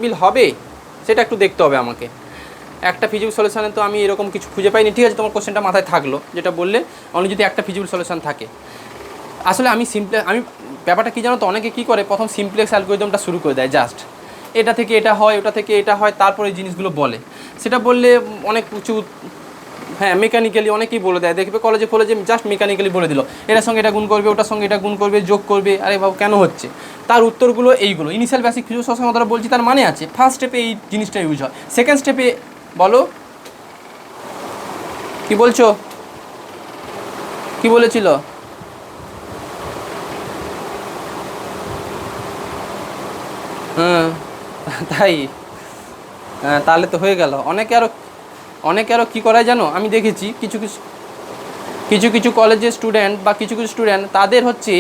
মিল হবে সেটা একটু দেখতে হবে আমাকে। একটা ফিজিবল সলিউশনে তো আমি এরকম কিছু খুঁজে পাইনি। ঠিক আছে, তোমার কোশ্চেনটা মাথায় থাকলো, যেটা বললে অনলি যদি একটা ফিজিবল সলিউশন থাকে। আসলে আমি ব্যাপারটা কী জানো তো, অনেকে কী করে প্রথম সিমপ্লেক্স অ্যালগরিদমটা শুরু করে দেয়, জাস্ট এটা থেকে এটা হয়, ওটা থেকে এটা হয়, তারপরে এই জিনিসগুলো বলে। সেটা বললে অনেক কিছু, হ্যাঁ, মেকানিক্যালি অনেকেই বলে দেয়, দেখবে কলেজে ফলেজে জাস্ট মেকানিক্যালি বলে দিল এটার সঙ্গে এটা গুণ করবে, ওটার সঙ্গে এটা গুণ করবে, যোগ করবে। আরে বাবু কেন হচ্ছে? তার উত্তরগুলো এইগুলো। ইনিশিয়াল বেসিক ফিজিক্স সবসময় কথাটা বলছি, তার মানে আছে ফার্স্ট স্টেপে এই জিনিসটা ইউজ হয়, সেকেন্ড স্টেপে বলো কি বলছো, কি বলেছিল? হ্যাঁ, তাই? হ্যাঁ, তাহলে তো হয়ে গেল। অনেকে আরও কী করায় জানো, আমি দেখেছি কিছু কিছু কিছু কিছু কলেজের স্টুডেন্ট বা কিছু কিছু স্টুডেন্ট তাদের হচ্ছে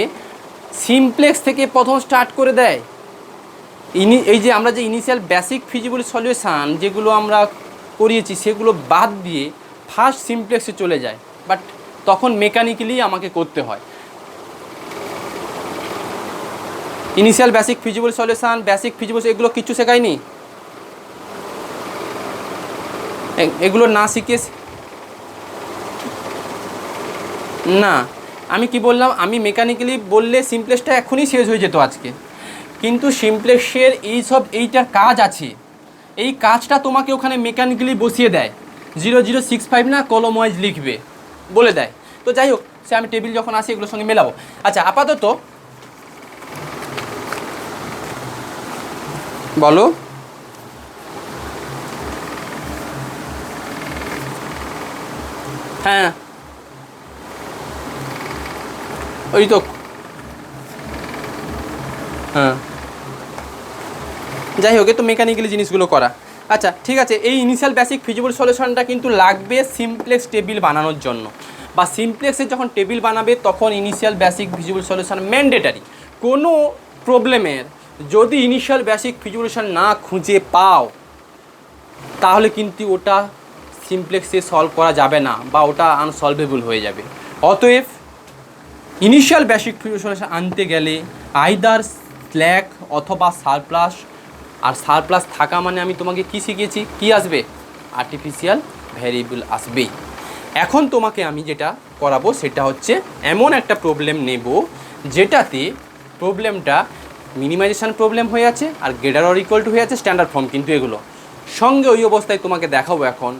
সিমপ্লেক্স থেকে প্রথম স্টার্ট করে দেয়। এই যে আমরা যে ইনিশিয়াল বেসিক ফিজিবল সলিউশান যেগুলো আমরা করিয়েছি সেগুলো বাদ দিয়ে ফার্স্ট সিমপ্লেক্সে চলে যায়, বাট তখন মেকানিক্যালি আমাকে করতে হয়। Initial basic feasible solution, basic feasible, এগুলো কিচ্ছু শেখায়নি। এগুলো না শিখে না, আমি কি বললাম, আমি মেকানিক্যালি বললে সিমপ্লেক্সটা এখনই শেষ হয়ে যেত আজকে, কিন্তু সিমপ্লেক্সের এইটার কাজ আছে, এই কাজটা তোমাকে ওখানে মেকানিক্যালি বসিয়ে দেয়। 0065 না কলম ওয়াইজ লিখবে বলে দেয়। তো যাই হোক, সে আমি টেবিল যখন আসি এগুলোর সঙ্গে মেলাবো। আচ্ছা, আপাতত বলো। হ্যাঁ, ওই তো, হ্যাঁ, যাই হোক, তো মেকানিক্যালি জিনিসগুলো করা। আচ্ছা ঠিক আছে, এই ইনিশিয়াল বেসিক ফিজিবল সলিউশনটা কিন্তু লাগবে সিমপ্লেক্স টেবিল বানানোর জন্য, বা সিমপ্লেক্সের যখন টেবিল বানাবে তখন initial basic feasible solution mandatory. কোনো প্রবলেমের যদি ইনিশিয়াল বেসিক ফিজিবল সলিউশন না খুঁজে পাও তাহলে কিন্তু ওটা সিমপ্লেক্সে সলভ করা যাবে না, বা ওটা আনসলভেবল হয়ে যাবে। অতএব ইনিশিয়াল বেসিক ফিজিবল সলিউশন আনতে গেলে আইদার স্ল্যাক অথবা সারপ্লাস। আর সারপ্লাস থাকা মানে আমি তোমাকে কি শিখিয়েছি, কি আসবে? আর্টিফিশিয়াল ভ্যারিয়েবল আসবেই। এখন তোমাকে আমি যেটা করাবো সেটা হচ্ছে এমন একটা প্রবলেম নেব যেটাতে প্রবলেমটা মিনিমাইজেশন প্রবলেম হয়ে আছে আর গ্রেটার অর ইকুয়াল টু হয়ে আছে, স্ট্যান্ডার্ড ফর্ম কিন্তু এগুলো সঙ্গে। ওই অবস্থায় তোমাকে দেখাবো এখন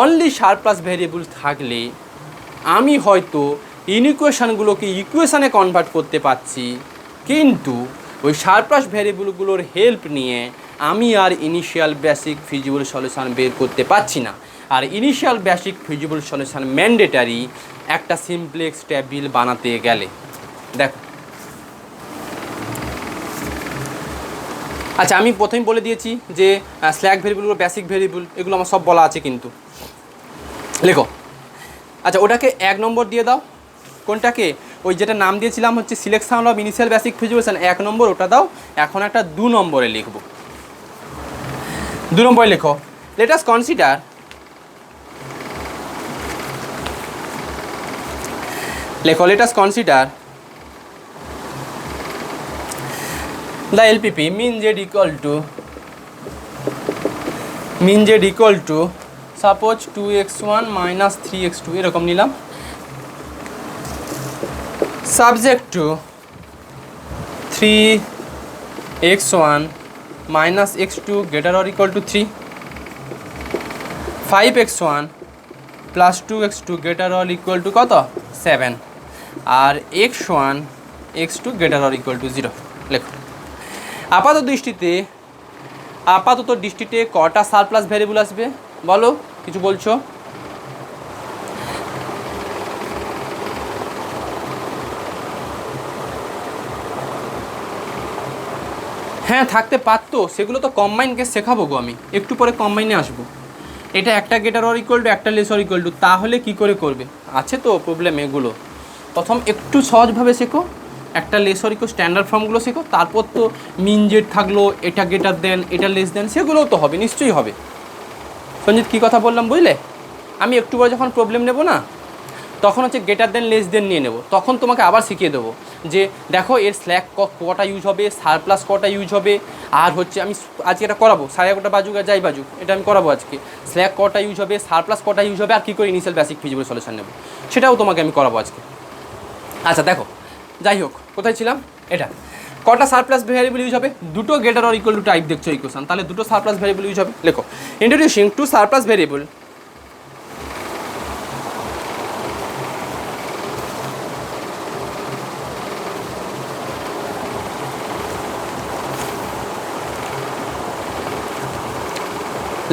অনলি সারপ্লাস ভ্যারিয়েবল থাকলে আমি হয়তো ইনইকুয়েশানগুলোকে ইকুয়েশানে কনভার্ট করতে পারছি, কিন্তু ওই সারপ্লাস ভ্যারিয়েবলগুলোর হেল্প নিয়ে আমি আর ইনিশিয়াল বেসিক ফিজিবল সলিউশন বের করতে পারছি না। আর initial basic feasible solution mandatory একটা সিমপ্লেক্স টেবিল বানাতে গেলে। দেখো, আচ্ছা আমি প্রথমেই বলে দিয়েছি যে স্ল্যাক ভ্যারিয়েবলগুলো বেসিক ভ্যারিয়েবল, এগুলো আমার সব বলা আছে কিন্তু। লেখো, আচ্ছা ওটাকে 1 নম্বর দিয়ে দাও। কোনটাকে? ওই যেটা নাম দিয়েছিলাম হচ্ছে selection of initial basic feasible solution, 1 নম্বর ওটা দাও। এখন একটা 2 নম্বরে লিখবো। 2 নম্বরে লেখো, let us consider let us consider the LPP mean z equal to suppose 2x1 minus 3x2 এরকম নিলাম, subject to 3x1 minus x2 greater or equal to 3, 5x1 plus 2x2 greater or equal to কত? 7, আর x1 x2 greater or equal to 0 লেখো। আপাতত দৃষ্টিতে কটা surplus variable আসবে বলো, কিছু বলছো? হ্যাঁ থাকতে পারতো, সেগুলো তো কম্বাইন কেস শেখাবো গো, আমি একটু পরে কম্বাইনে আসবো। এটা একটা গ্রেটার অর ইকুয়াল টু একটা লেস অর ইকুয়াল টু, তাহলে কি করে করবে আছে তো প্রবলেম। এগুলো প্রথম একটু সহজভাবে শেখো, একটা লেস অর ইকুয়াল স্ট্যান্ডার্ড ফর্মগুলো শেখো, তারপর তো মিন জেড থাকলো, এটা গ্রেটার দেন, এটা লেস দেন, সেগুলোও তো হবে, নিশ্চয়ই হবে। সঞ্জিত কী কথা বললাম বুঝলে? আমি একটু পরে যখন প্রবলেম নেব না তখন হচ্ছে গ্রেটার দেন লেস দেন নিয়ে নেব। তখন তোমাকে আবার শিখিয়ে দেবো যে দেখো এর স্ল্যাক কটা ইউজ হবে, সারপ্লাস কটা ইউজ হবে, আর হচ্ছে আমি আজকে এটা করাবো, 11:30 বাজুক আর যাই বাজুক এটা আমি করাবো আজকে, স্ল্যাক কটা ইউজ হবে, সারপ্লাস কটা ইউজ হবে, আর কী করে ইনিশিয়াল বেসিক ফিজিবল সলিউশন নেব সেটাও তোমাকে আমি করাবো আজকে। আচ্ছা দেখো, যাই হোক কোথায় ছিলাম, এটা কটা সারপ্লাস ভ্যারিয়েবল ইউজ হবে, দুটো greater or equal to type দেখছো ইকুয়েশন, তাহলে দুটো সারপ্লাস ভ্যারিয়েবল ইউজ হবে। লেখো ইন্ট্রোডিউসিং টু সারপ্লাস ভ্যারিয়েবল,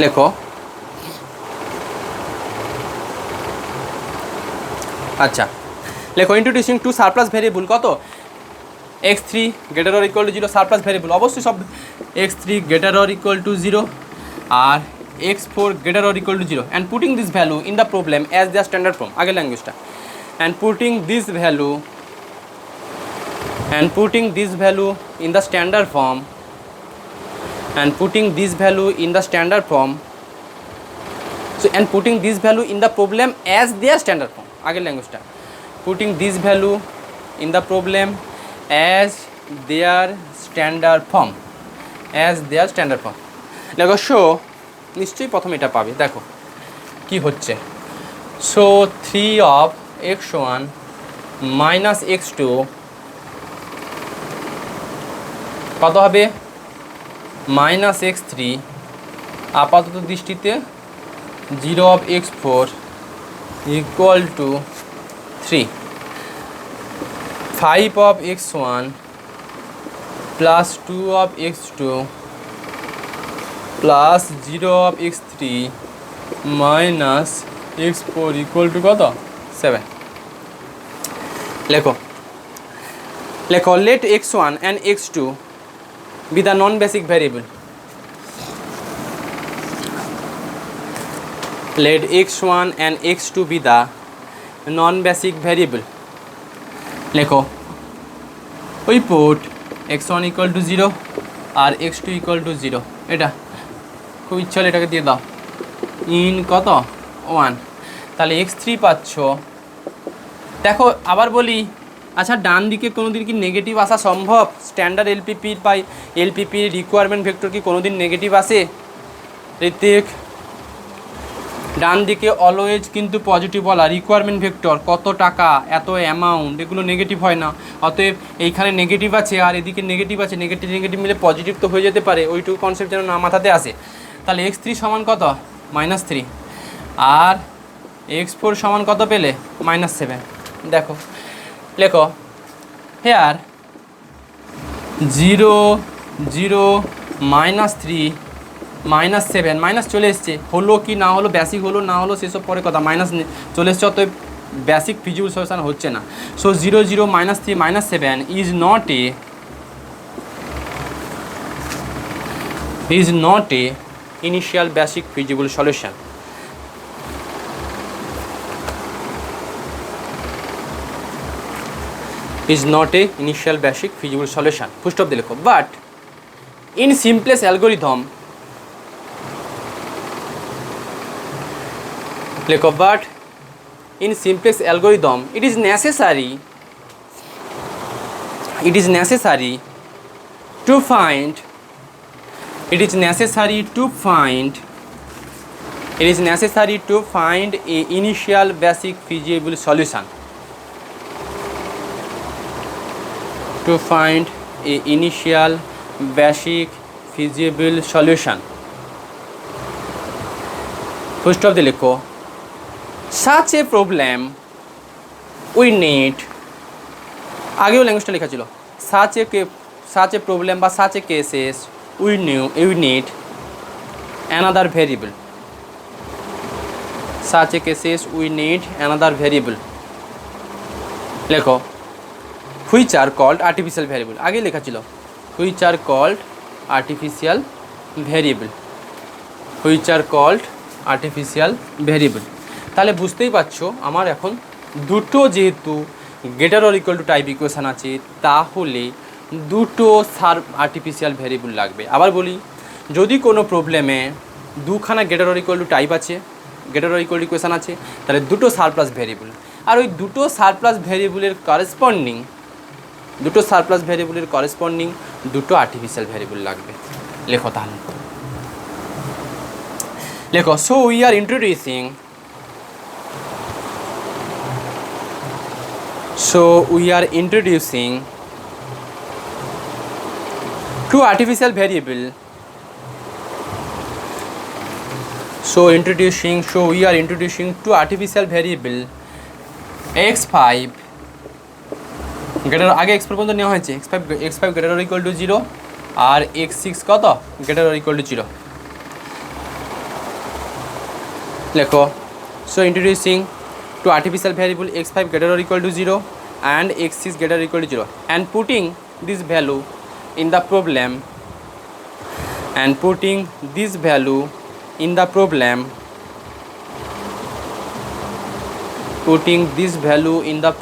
লেখো আচ্ছা লেখো ইন্ট্রোডিউসিং টু সারপ্লাস ভ্যারিয়েবল কত, x3 greater or equal to 0 surplus variable অবশ্যই সব x3 greater or equal to 0 আর x4 greater or equal to 0 and putting this value in the problem as their standard form, আগের ল্যাঙ্গুয়েজটা, and putting this value in the standard form, and putting this value in the standard form, so and putting this value in the problem as their standard form, আগের ল্যাঙ্গুয়েজটা, putting this value in the problem as their standard form, দেখো show নিশ্চয়ই প্রথমে এটা পাবে, দেখো কি হচ্ছে, so 3 of x1 minus x2 কত হবে মাইনাস x3 আপাতত দৃষ্টিতে 0 of x4 equal to 3, 5 of x1 plus 2 of x2 plus 0 of x3 minus x4 equal to কত 7। লেখো let x1 and x2 be the non-basic variable, let x1 and x2 be the non-basic variable, লেখো we put x1 equal to 0 R x2 equal to 0, এটা খুব ইচ্ছা হলে এটাকে দিয়ে দাও ইন কত 1, তাহলে x3 পাচ্ছ। দেখো আবার বলি, আচ্ছা ডান দিকে কোনো দিন কি নেগেটিভ আসা সম্ভব, স্ট্যান্ডার্ড এলপিপির পাই এলপিপির রিকোয়ারমেন্ট ভেক্টর কি কোনো দিন নেগেটিভ আসে ঋত্বিক, ডান দিকে অলওয়েজ কিন্তু পজিটিভ বলা, রিকোয়ারমেন্ট ভেক্টর কত টাকা এত অ্যামাউন্ট এগুলো নেগেটিভ হয় না, অতএব এইখানে নেগেটিভ আছে আর এদিকে নেগেটিভ আছে, নেগেটিভ মিলে পজিটিভ তো হয়ে যেতে পারে, ওইটুকু কনসেপ্ট যেন না মাথাতে আসে। তাহলে x3 সমান কত -3 আর x4 সমান কত পেলে -7, দেখো লেখো হেয়ার 0 0 -3 -7 মাইনাস চলে এসছে, হলো কি না হলো, বেসিক হলো না হলো সেসব পরে কথা, মাইনাস চলে এসছে, অতএব বেসিক ফিজিবল সলিউশন হচ্ছে না। So 0 0 -3 -7 is not a initial basic feasible solution. Is not a initial basic feasible solution. Full stop দিয়ে লেখো, but in simplest algorithm লেখো, but in simplest algorithm it is necessary to find a initial basic feasible solution, to find a initial basic feasible solution. Full stop দিয়ে লেখো, such a problem we need, আগেও ল্যাঙ্গুয়েজটা লেখা ছিল, such a problem বা such a cases we need another variable, such a cases we need another variable, লেখো which are called artificial variable, আগে লেখা ছিল which are called artificial variable, তাহলে বুঝতেই পারছো আমার এখন দুটো যেহেতু greater or equal to type equation আছে, তাহলে দুটো আর্টিফিশিয়াল ভ্যারিয়েবল লাগবে। আবার বলি, যদি কোনো প্রবলেমে দুখানা greater or equal to type আছে, greater or equal to equation আছে, তাহলে দুটো সারপ্লাস ভ্যারিয়েবল, আর ওই দুটো সারপ্লাস ভ্যারিয়েবলের করেসপন্ডিং দুটো আর্টিফিশিয়াল ভ্যারিয়েবল লাগবে। লেখো তাহলে, লেখো so we are introducing two artificial variable so we are introducing two artificial variable x5 greater আগে x পর্যন্ত নেওয়া হয়েছে, x5 greater equal to 0 R x6 কত গ্রেটার ইকুয়াল টু 0। লেখো so introducing two artificial variable x5 greater or equal to 0 and x6 greater or equal to 0 and putting this value in the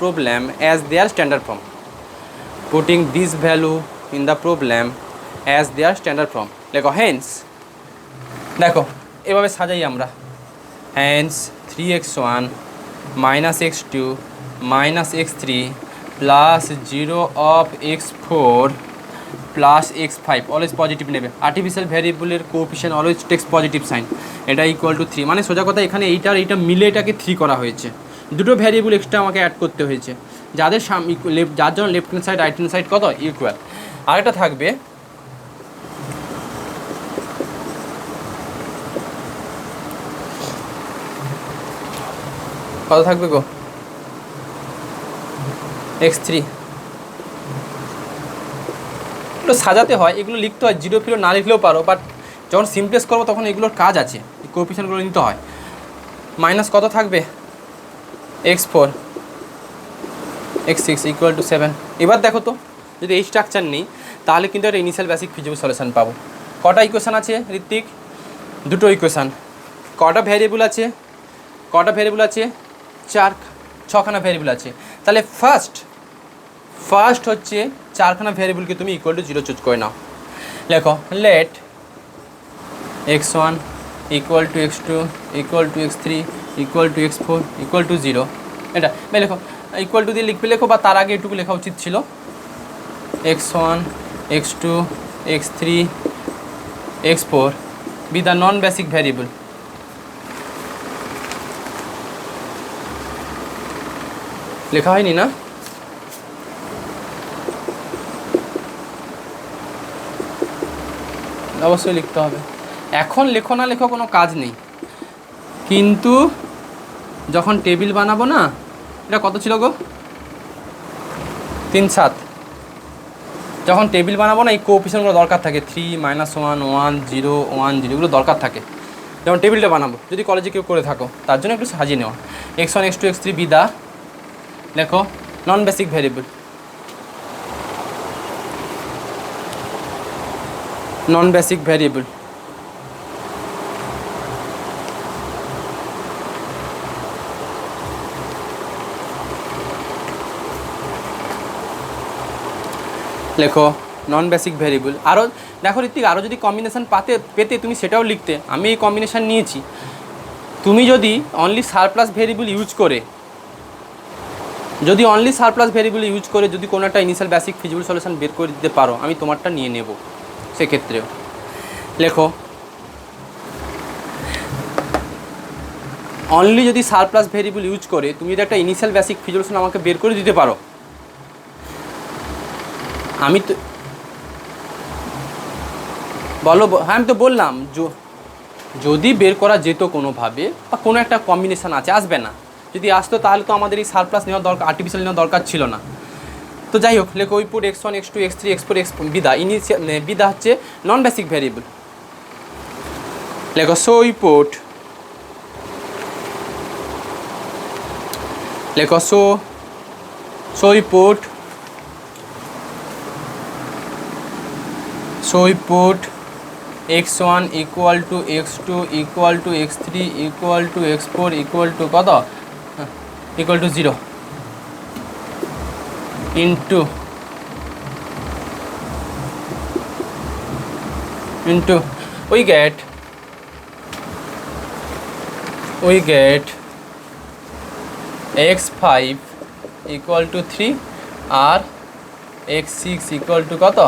problem as their standard form, লেখো hence দেখো এভাবে সাজাই আমরা, hence 3x1 minus x2 minus x3 plus 0 of x4 plus x5 always positive নেবে। Artificial ভ্যারিয়েবলের coefficient always takes positive sign, এটা equal to 3, মানে সোজা কথা এখানে এইটা মিলে এটাকে 3 করা হয়েছে। দুটো ভ্যারিয়েবল এক্সট্রা আমাকে অ্যাড করতে হয়েছে, যার জন্য left hand side right hand side কত ইকুয়াল। আরেকটা থাকবে কত থাকবে গো x3, এগুলো সাজাতে হয়, এগুলো লিখতে হয়, 0 0 না লিখলেও পারো, বাট যখন সিমপ্লেক্স করবো তখন এগুলোর কাজ আছে, কোএফিশিয়েন্টগুলো নিতে হয়। মাইনাস কত থাকবে x4 x6 ইকুয়াল টু 7। এবার দেখো তো যদি এই স্ট্রাকচার নেই তাহলে কিন্তু একটা ইনিশিয়াল বেসিক ফিজিবল সলিউশন পাবো। কটা ইকুয়েশান আছে ঋত্বিক? দুটো ইকুয়েশান। কটা ভ্যারিয়েবল আছে? 6খানা ভ্যারিয়েবল আছে। তাহলে ফার্স্ট হচ্ছে 4খানা ভ্যারিয়েবলকে তুমি ইকুয়াল টু 0 চুজ করে নাও। লেখো let x1 equal to x2 equal to x3 equal to x4 equal to 0। এটা লেখো, ইকুয়াল টু দিয়ে লেখো, বা তার আগে এটুকু লেখা উচিত ছিল, x1 x2 x3 x4 with the non basic variable। লেখা হয়নি না? অবশ্যই লিখতে হবে। এখন লেখো না লেখো কোনো কাজ নেই, কিন্তু যখন টেবিল বানাবো না, এটা কত ছিল গো 3 7, যখন টেবিল বানাবো না এই কোএফিশিয়েন্টগুলো দরকার থাকে, 3 -1 1 0 1 0 এগুলো দরকার থাকে যখন টেবিলটা বানাবো, যদি কলেজে কেউ করে থাকো তার জন্য একটু সাজিয়ে নেওয়া। x1 x2 x3 বিদা লেখো নন বেসিক ভ্যারিয়েবল, লেখো নন বেসিক ভ্যারিয়েবল। আরও দেখো ঋত্বিক, আরও যদি কম্বিনেশান পেতে তুমি সেটাও লিখতে, আমি এই কম্বিনেশান নিয়েছি। তুমি যদি অনলি সারপ্লাস ভ্যারিয়েবল ইউজ করে যদি কোনো একটা ইনিশিয়াল বেসিক ফিজিবল সলিউশন বের করে দিতে পারো, আমি তোমারটা নিয়ে নেব সেক্ষেত্রেও। লেখো অনলি যদি সারপ্লাস ভ্যারিয়েবল ইউজ করে তুমি যদি একটা ইনিশিয়াল বেসিক ফিজিবল সলিউশন আমাকে বের করে দিতে পারো, আমি তো বলো, হ্যাঁ আমি তো বললাম যদি বের করা যেত কোনোভাবে, বা কোনো একটা কম্বিনেশান আসবে না, যদি আসতো তাহলে তো আমাদের এই সারপ্লাস নেওয়ার দরকার, আর্টিফিশিয়াল নেওয়ার দরকার ছিল না। তো যাই হোক, লেখো we put x1 x2 x3 x4 বিদা হচ্ছে নন বেসিক ভ্যারিয়েবল। লেখো সো উই পুট, লেখো so we put x1 equal to x2 equal to x3 equal to x4 equal to কত equal to 0 into we get x5 equal to 3 আর x6 equal to কত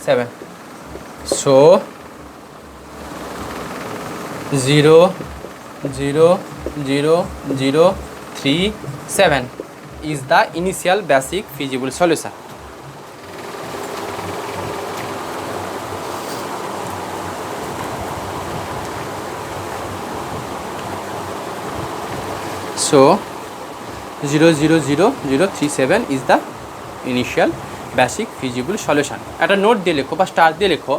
7। So 0 0 0 0 3 7 is the initial basic feasible solution. So 0 0 0 0 3 7 is the initial basic feasible solution. একটা note দিয়ে লেখো বা star দিয়ে লেখো।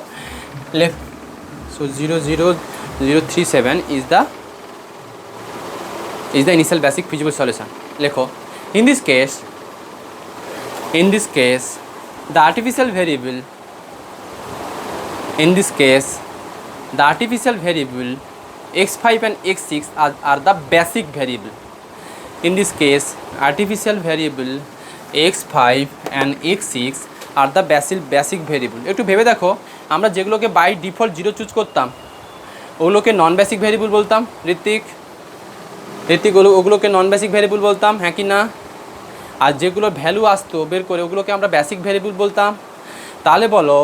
So 0 0 0 3 7 is the initial basic feasible solution. লেখো in this case the artificial variable x5 and x6 are the basic variable. In this case artificial variable x5 and x6 are the basic variable. একটু ভেবে দেখো, আমরা যেগুলোকে by default 0 choose করতাম ওগুলোকে নন basic variable বলতাম। ঋত্বিক ওগুলোকে নন বেসিক ভ্যারিয়েবল বলতাম, হ্যাঁ কি না? আর যেগুলো ভ্যালু আসতো বের করে ওগুলোকে আমরা বেসিক ভ্যারিয়েবল বলতাম। তাহলে বলো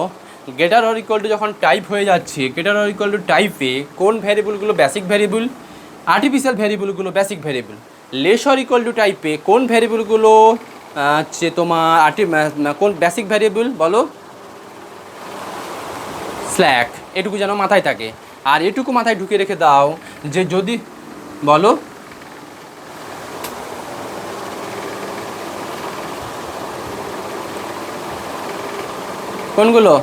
গ্রেটার অর ইকুয়াল টু যখন টাইপ হয়ে যাচ্ছে, গ্রেটার অর ইকুয়াল টু টাইপে কোন ভ্যারিয়েবলগুলো বেসিক ভ্যারিয়েবল? আর্টিফিশিয়াল ভ্যারিয়েবলগুলো basic variable. Less or equal to টাইপে কোন ভ্যারিয়েবলগুলো হচ্ছে তোমার কোন বেসিক ভ্যারিয়েবল বলো? স্ল্যাক। এটুকু যেন মাথায় থাকে। আর এটুকু মাথায় ঢুকিয়ে রেখে দাও যে যদি বলো কোনগুলো?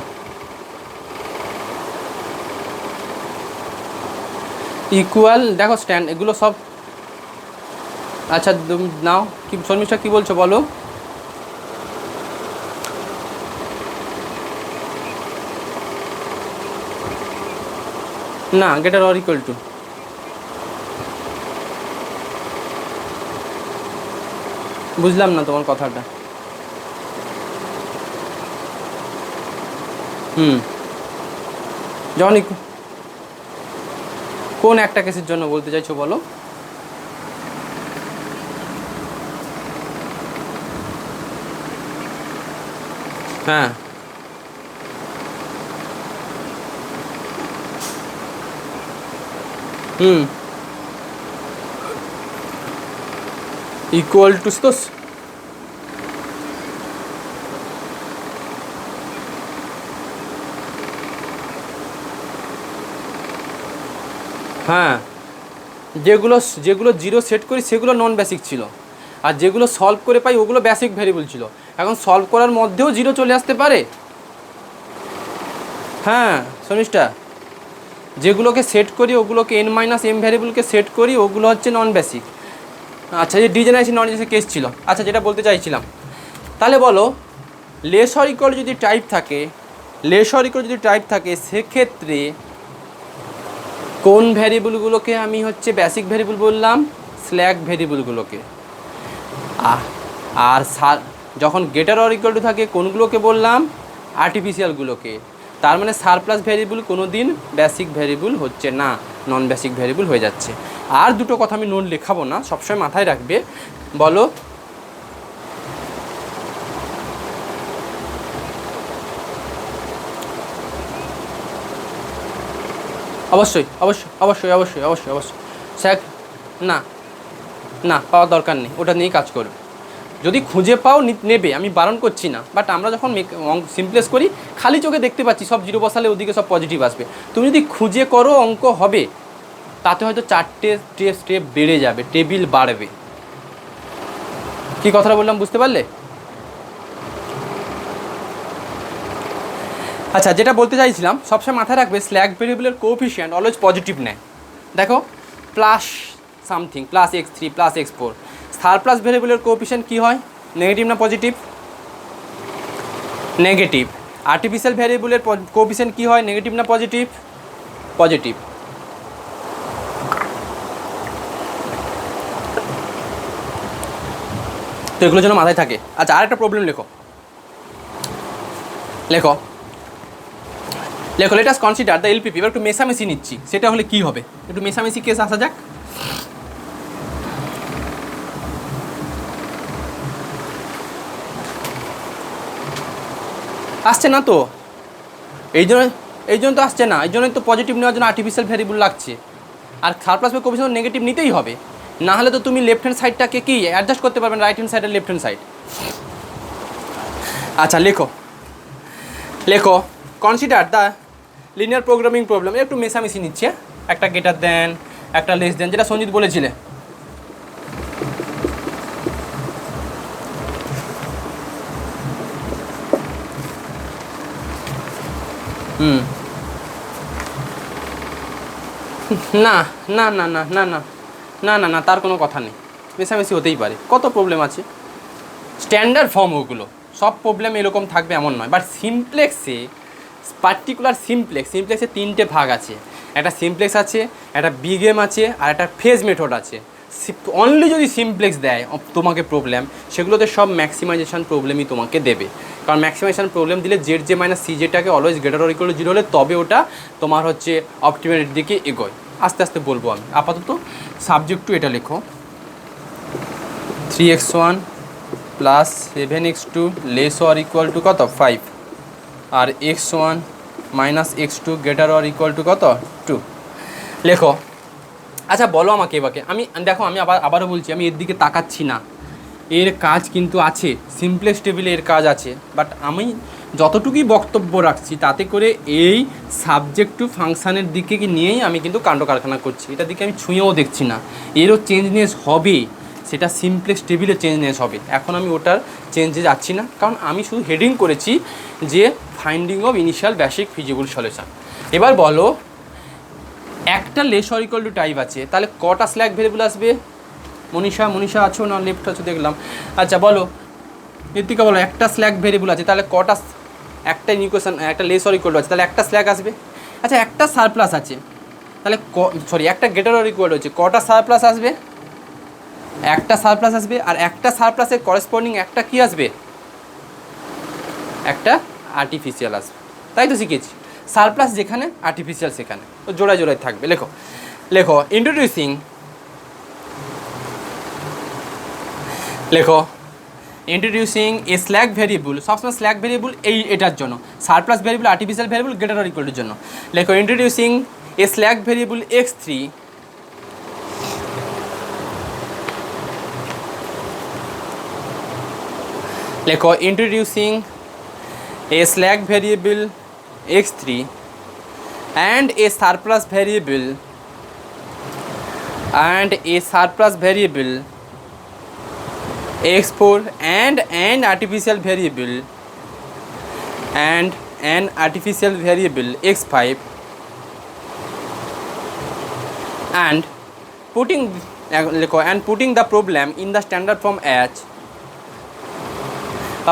ইকুয়াল, দেখো স্ট্যান্ড, এগুলো সব। আচ্ছা নাও, কি শর্মিষ্ঠা কী বলছো বলো? না, গ্রেটার অর ইকুয়াল টু বুঝলাম না তোমার কথাটা। যখন কোন একটা কেসের জন্য বলতে চাইছো বলো? হ্যাঁ ইকুয়াল টু তো হ্যাঁ, যেগুলো 0 সেট করি সেগুলো নন বেসিক ছিল, আর যেগুলো সলভ করে পাই ওগুলো বেসিক ভ্যারিয়েবল ছিল। এখন সলভ করার মধ্যেও 0 চলে আসতে পারে। হ্যাঁ শর্মিষ্ঠা, যেগুলোকে সেট করি ওগুলোকে n-m ভ্যারিয়েবলকে সেট করি ওগুলো হচ্ছে নন বেসিক। আচ্ছা, যে ডিজেনারেশন নন ডিজেনারেশন কেস ছিল। আচ্ছা, যেটা বলতে চাইছিলাম, তাহলে বলো লেস অর ইকুয়াল যদি টাইপ থাকে সেক্ষেত্রে কোন ভ্যারিয়েবলগুলোকে আমি হচ্ছে বেসিক ভ্যারিয়েবল বললাম? স্ল্যাক ভ্যারিয়েবলগুলোকে। আর যখন গ্রেটার অর ইকুয়াল টু থাকে কোনগুলোকে বললাম? আর্টিফিশিয়ালগুলোকে। তার মানে সারপ্লাস ভ্যারিয়েবল কোনো দিন বেসিক ভ্যারিয়েবল হচ্ছে না, নন বেসিক ভ্যারিয়েবল হয়ে যাচ্ছে। আর দুটো কথা আমি নোট লেখাবো না, সবসময় মাথায় রাখবে। বলো অবশ্যই অবশ্যই অবশ্যই অবশ্যই অবশ্যই অবশ্যই স্যার, না পাওয়ার দরকার নেই, ওটা নিয়েই কাজ করবে। যদি খুঁজে পাও নেবে, আমি বারণ করছি না। বাট আমরা যখন সিমপ্লেস করি খালি চোখে দেখতে পাচ্ছি সব 0 বসালে ওদিকে সব পজিটিভ আসবে। তুমি যদি খুঁজে করো অঙ্ক হবে, তাতে হয়তো 4টে স্টেপ বেড়ে যাবে, টেবিল বাড়বে। কী কথাটা বললাম বুঝতে পারলে? আচ্ছা, যেটা বলতে চাইছিলাম, সবসময় মাথায় রাখবে স্ল্যাক ভেরিয়েবলের কোএফিশিয়েন্ট অলওয়েজ পজিটিভ নেয়। দেখো plus something, plus x3 plus x4। Surplus ভেরিয়েবলের কোএফিশিয়েন্ট কী হয়? নেগেটিভ না পজিটিভ? নেগেটিভ। আর্টিফিশিয়াল ভেরিয়েবলের কোএফিশিয়েন্ট কী হয়? নেগেটিভ না পজিটিভ? পজিটিভ। তো এগুলো যেন মাথায় থাকে। আচ্ছা, আরেকটা প্রবলেম লেখো let us consider the LPP. এবার একটু মেশামেশি নিচ্ছি, সেটা হলে কি হবে? একটু মেশামেশি কেস আসা যাক। আসছে না তো, এই জন্য তো আসছে না, এই জন্যই তো পজিটিভ নেওয়ার জন্য আর্টিফিশিয়াল ভ্যারিয়েবল লাগছে। আর সারপ্লাস বাই কোএফিসিয়েন্ট নেগেটিভ নিতেই হবে, না হলে তো তুমি লেফট হ্যান্ড সাইডটাকে কি অ্যাডজাস্ট করতে পারবে না, রাইট হ্যান্ড সাইড আর লেফট হ্যান্ড সাইড। আচ্ছা লেখো consider the linear programming problem. একটু মেশামেশি নিচ্ছে, একটা গ্রেটার দেন একটা লেস দেন, যেটা সঞ্জিত বলেছিলে। না না না না না না না না না তার কোনো কথা নেই, মেশামেশি হতেই পারে, কত প্রবলেম আছে, স্ট্যান্ডার্ড ফর্ম ওগুলো, সব প্রবলেম এরকম থাকবে এমন নয়। বাট সিমপ্লেক্সে পার্টিকুলার সিমপ্লেক্সে 3টে ভাগ আছে, একটা সিমপ্লেক্স আছে, একটা বিগ এম আছে, আর একটা ফেজ মেথড আছে। অনলি যদি সিমপ্লেক্স দেয় তোমাকে প্রবলেম, সেগুলোতে সব ম্যাক্সিমাইজেশন প্রবলেমই তোমাকে দেবে। কারণ ম্যাক্সিমাইজেশন প্রবলেম দিলে জেড জে মাইনাস সি জেটাকে always greater or equal to 0 হলে তবে ওটা তোমার হচ্ছে অপটিমেটের দিকে এগোয়। আস্তে আস্তে বলবো আমি, আপাতত সাবজেক্ট টু এটা লেখো, 3x1 plus 7x2 less or equal to কত 5, আর x1 minus x2 greater or equal to কত 2 লেখো। আচ্ছা বলো আমাকে এবারে, আমি দেখো আমি আবারও বলছি, আমি এর দিকে তাকাচ্ছি না, এর কাজ কিন্তু আছে, সিমপ্লেক্স টেবিলে এর কাজ আছে, বাট আমি যতটুকুই বক্তব্য রাখছি তাতে করে এই সাবজেক্ট টু ফাংশানের দিকে নিয়েই আমি কিন্তু কাণ্ড কারখানা করছি, এটার দিকে আমি ছুঁয়েও দেখছি না। এরও চেঞ্জনেস হবে, সেটা সিমপ্লেক্স টেবিলে চেঞ্জনেস হবে, এখন আমি ওটার চেঞ্জে যাচ্ছি না, কারণ আমি শুধু হেডিং করেছি যে finding of initial basic feasible solution. এবার বলো একটা less or equal to type আছে, তাহলে কটা স্ল্যাক ভেরিয়েবল আসবে? মনীষা আছো না লেফট আছো দেখলাম। আচ্ছা বলো ঋতিকা, বলো একটা স্ল্যাক ভেরিয়েবল আছে, তাহলে কটা, একটা ইকুয়েশন একটা লেস অর ইকুয়াল টু আছে, তাহলে একটা স্ল্যাক আসবে। আচ্ছা একটা সারপ্লাস আছে, তাহলে একটা গ্রেটার অর ইকুয়াল হচ্ছে, কটা সারপ্লাস আসবে? একটা সারপ্লাস আসবে, আর একটা সারপ্লাসের করেসপন্ডিং একটা কি আসবে? একটা আর্টিফিশিয়াল আসবে, তাই তো শিখেছি। সারপ্লাস যেখানে আর্টিফিশিয়াল সেখানে, তো জোড়ায় জোড়ায় থাকবে। লেখো ইন্ট্রোডিউসিং এ স্ল্যাক ভেরিয়েবল, সবসময় স্ল্যাক ভেরিয়েবল এটার জন্য, surplus variable artificial variable greater or equal টুর জন্য। লেখো introducing a slack variable x3 লেখো ইন্ট্রোডিউসিং a slack variable x3 and a surplus variable x4 and an artificial variable x5 and putting the problem in the standard form as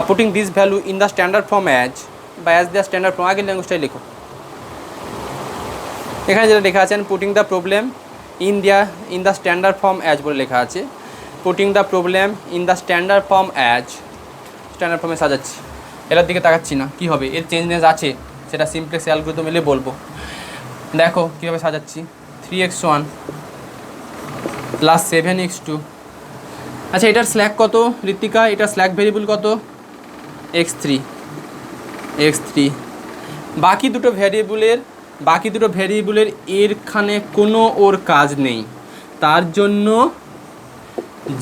putting this value in the standard form as the standard form, আগের ল্যাঙ্গুয়েজটাই লেখো। এখানে যেটা লেখা আছে putting the problem in the standard form as বলে লেখা আছে, putting the problem in the standard form as, standard ফর্মে সাজাচ্ছি, এটার দিকে তাকাচ্ছি না। কী হবে এর চেঞ্জনেস আছে সেটা সিমপ্লেক্স অ্যালগরিদম এলে বলবো। দেখো কীভাবে সাজাচ্ছি, 3x1 প্লাস 7x2। আচ্ছা এটার স্ল্যাক কত ঋতিকা? এটার স্ল্যাক ভেরিয়েবল কত? x3। বাকি দুটো ভ্যারিয়েবলের এরখানে কোনো ওর কাজ নেই, তার জন্য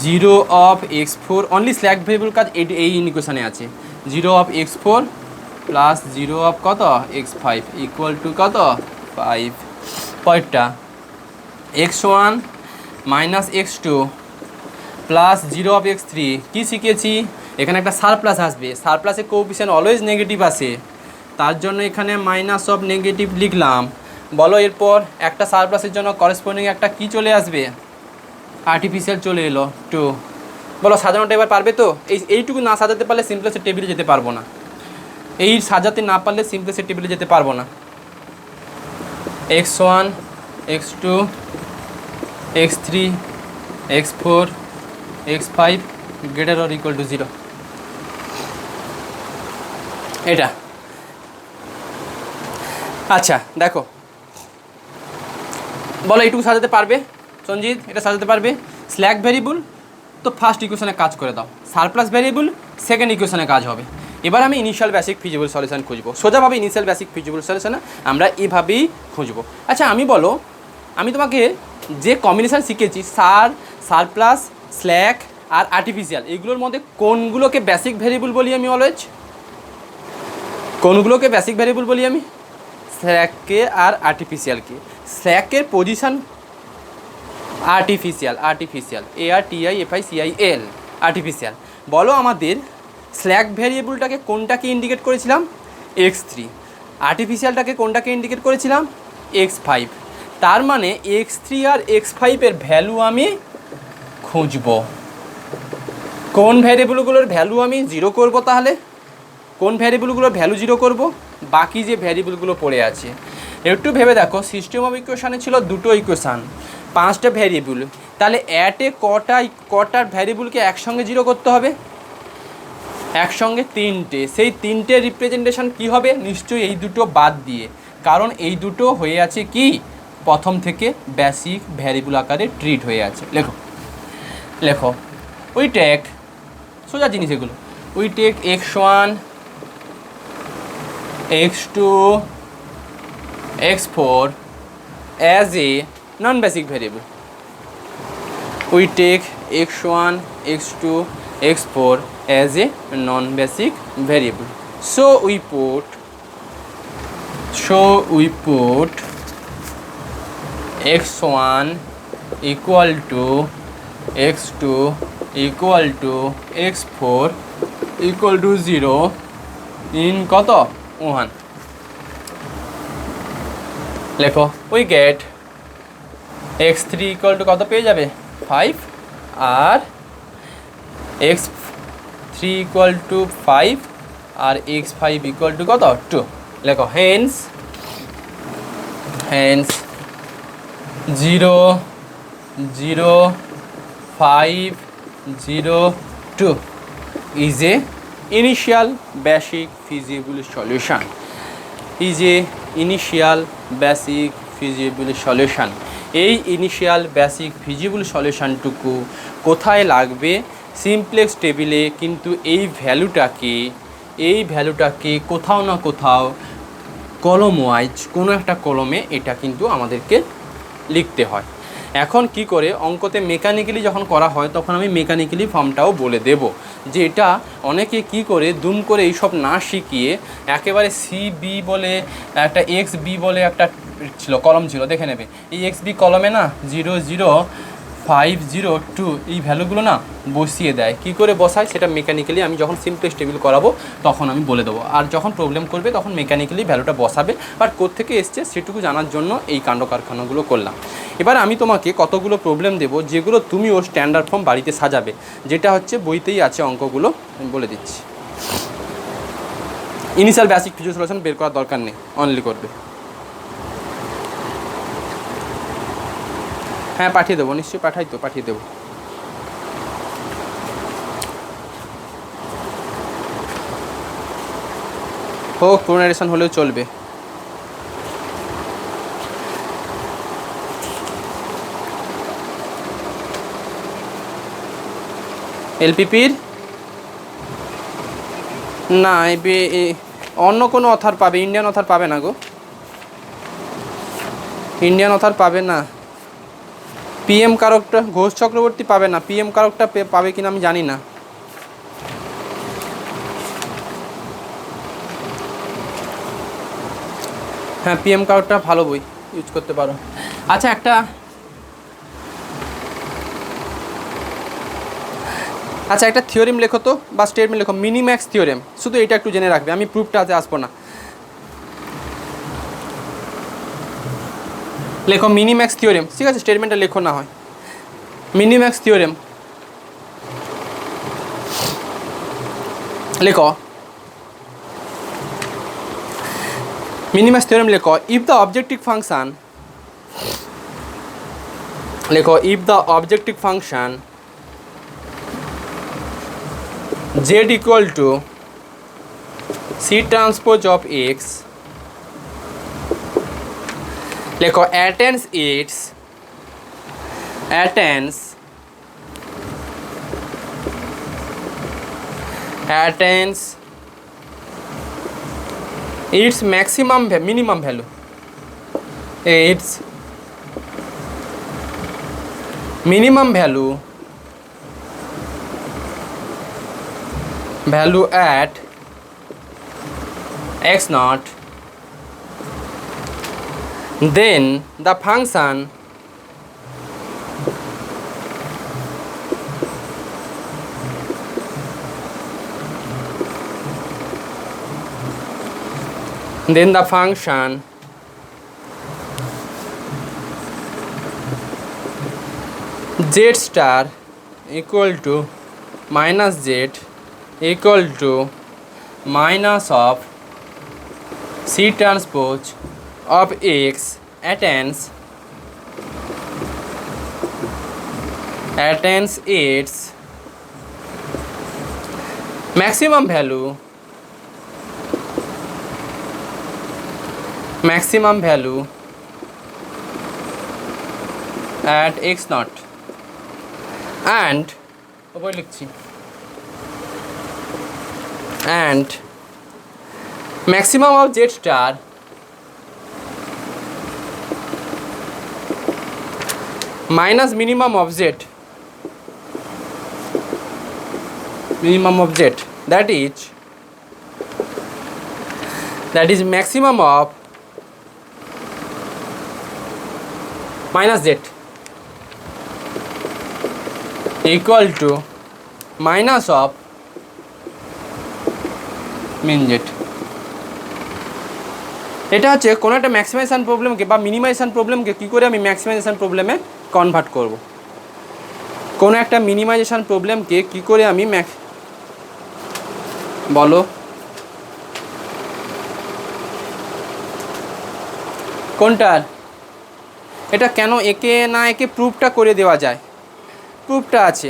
0 of x4 only slack variable কাজ এই ইকুয়েশনে আছে, 0 অফ x4 প্লাস 0 অফ কত x5 ইকুয়াল টু কত 5। পরেরটা x1 minus x2 plus 0 of x3। কী শিখেছি? এখানে একটা সারপ্লাস আসবে, সারপ্লাসে কোএফিসিয়েন্ট অলওয়েজ নেগেটিভ আসে, তার জন্য এখানে মাইনাস অফ নেগেটিভ লিখলাম। বলো এরপর একটা সারপ্লাসের জন্য করেসপন্ডিং একটা কি চলে আসবে? আর্টিফিশিয়াল চলে এলো 2। বলো সাজানোটা এবার পারবে তো? এইটুকু না সাজাতে পারলে সিমপ্লেক্সের টেবিলে যেতে পারবো না, এই সাজাতে না পারলে সিমপ্লেক্সের টেবিলে যেতে পারবো না। x1 x2 x3 x4 x5 greater or equal to 0, এটা। আচ্ছা দেখো বলো এইটুকু সাজাতে পারবে সঞ্জিত? এটা সাজাতে পারবে? স্ল্যাক ভ্যারিয়েবল তো ফার্স্ট ইকুয়েশনে কাজ করে দাও, সারপ্লাস ভ্যারিয়েবল সেকেন্ড ইকুয়েশনে কাজ হবে। এবার আমি ইনিশিয়াল বেসিক ফিজিবল সলিউশন খুঁজবো। সোজাভাবে ইনিশিয়াল বেসিক ফিজিবল সলিউশন আমরা এভাবেই খুঁজবো। আচ্ছা আমি বলো, আমি তোমাকে যে কম্বিনেশান শিখেছি সার প্লাস, স্ল্যাক আর আর্টিফিশিয়াল, এইগুলোর মধ্যে কোনগুলোকে বেসিক ভ্যারিয়েবল বলি আমি অলওয়েজ? কোনগুলোকে বেসিক ভ্যারিয়েবল বলি আমি? স্ল্যাককে আর আর্টিফিশিয়ালকে। স্ল্যাকের পজিশান আর্টিফিশিয়াল, ARTIFICIAL, আর্টিফিশিয়াল। বলো আমাদের স্ল্যাক ভ্যারিয়েবলটাকে কোনটাকে ইন্ডিকেট করেছিলাম? x3। আর্টিফিশিয়ালটাকে কোনটাকে ইন্ডিকেট করেছিলাম? x5। তার মানে x3 আর x5 এর ভ্যালু আমি খুঁজব। কোন ভ্যারিয়েবলগুলোর ভ্যালু আমি জিরো করব? তাহলে কোন ভ্যারিয়েবলগুলোর ভ্যালু জিরো করব? বাকি যে ভ্যারিয়েবলগুলো পড়ে আছে। একটু ভেবে দেখো, সিস্টেম অফ ইকুয়েশানে ছিল দুটো ইকুয়েশান, 5টা ভ্যারিয়েবল, তাহলে অ্যাটে কটার ভ্যারিয়েবলকে একসঙ্গে জিরো করতে হবে? একসঙ্গে 3টে। সেই 3টে রিপ্রেজেন্টেশন কি হবে? নিশ্চয়ই এই দুটো বাদ দিয়ে, কারণ এই দুটো হয়ে আছে কি প্রথম থেকে বেসিক ভ্যারিয়েবল আকারে ট্রিট হয়ে আছে। লেখো উই টেক, সোজা জিনিস এগুলো, we take x1, x2, x4 as a non-basic variable. We take x1, x2, x4 as a non-basic variable. So we put x1 equal to x2 equal to x4 equal to 0 in কত? 1. লেখো we get x3 equal to কত পেয়ে যাবে? 5, আর x3 equal to 5 আর x5 equal to কত? 2। লেখো hence 0 0 5 0 2 is a initial basic feasible solution. এই ইনিশিয়াল বেসিক ফিজিবল সলিউশনটুকু কোথায় লাগবে? সিমপ্লেক্স টেবিলে। কিন্তু এই ভ্যালুটাকে কোথাও না কোথাও কলম ওয়াইজ কোনো একটা কলমে এটা কিন্তু আমাদেরকে লিখতে হয়। এখন কি করে অঙ্কতে মেকানিক্যালি যখন করা হয় তখন আমি মেকানিক্যালি ফর্মটাও বলে দেব, যে এটা অনেকে কি করে দুম করে এইসব না শিখিয়ে একেবারে CB বলে একটা XB বলে একটা কলম ছিল, দেখে নেবে। এই XB কলমে না 0 0 5 0 2 এই ভ্যালুগুলো না বসিয়ে দেয়। কি করে বসায় সেটা মেকানিক্যালি আমি যখন সিমপ্লেক্স টেবিল করাবো তখন আমি বলে দেবো। আর যখন প্রবলেম করবে তখন মেকানিক্যালি ভ্যালুটা বসাবে, বাট কোত্থেকে এসছে সেটুকু জানার জন্য এই কাণ্ড কারখানাগুলো করলাম। এবার আমি তোমাকে কতগুলো প্রবলেম দেবো যেগুলো তুমিও স্ট্যান্ডার্ড ফর্ম বাড়িতে সাজাবে, যেটা হচ্ছে বইতেই আছে অঙ্কগুলো, আমি বলে দিচ্ছি। ইনিশিয়াল বেসিক ফিজিক্যাল সলিউশন বের করার দরকার নেই, অনলি করবে। হ্যাঁ পাঠিয়ে দেবো, নিশ্চয়ই পাঠিয়ে দেবো। হোক প্রোনারেশন হলেও চলবে। এলপিপির না, অন্য কোনো অথার পাবে, ইন্ডিয়ান অথার পাবে না গো, ইন্ডিয়ান অথার পাবে না। PM কারকটা ঘোষ চক্রবর্তী পাবে না, PM কারকটা পাবে কিনা আমি জানি না। হ্যাঁ PM কারকটা ভালো বই, ইউজ করতে পারো। আচ্ছা একটা থিওরেম লেখো তো, বা স্টেটমেন্ট লেখো, মিনিম্যাক্স থিওরেম। শুধু এটা একটু জেনে রাখবে, আমি প্রুফটাতে আসবো না। লেখো মিনিম্যাক্স থিওরেম, ঠিক আছে? স্টেটমেন্টটা লেখো না হয়। মিনিম্যাক্স থিওরেম লেখো, মিনিম্যাক্স থিওরেম লেখো, ইফ দ্য অবজেক্টিভ ফাংশন, লেখো if the objective function z equal to C transpose of x, লেখো attains its maximum minimum value, its minimum value at x naught, then the function z star equal to minus z equal to minus of c transpose of x attains its maximum value at x naught and maximum of z star minus minimum of z, that is maximum of minus z equal to minus of min z। এটা হচ্ছে কোনো একটা maximisation প্রবলেমকে বা minimisation প্রবলেমকে কী করে আমি maximisation প্রবলেমে convert করব, কোনো একটা মিনিমাইজেশন প্রবলেমকে কী করে আমি বলো কোনটার, এটা কেন একে না একে প্রুফটা করে দেওয়া যায়, প্রুফটা আছে,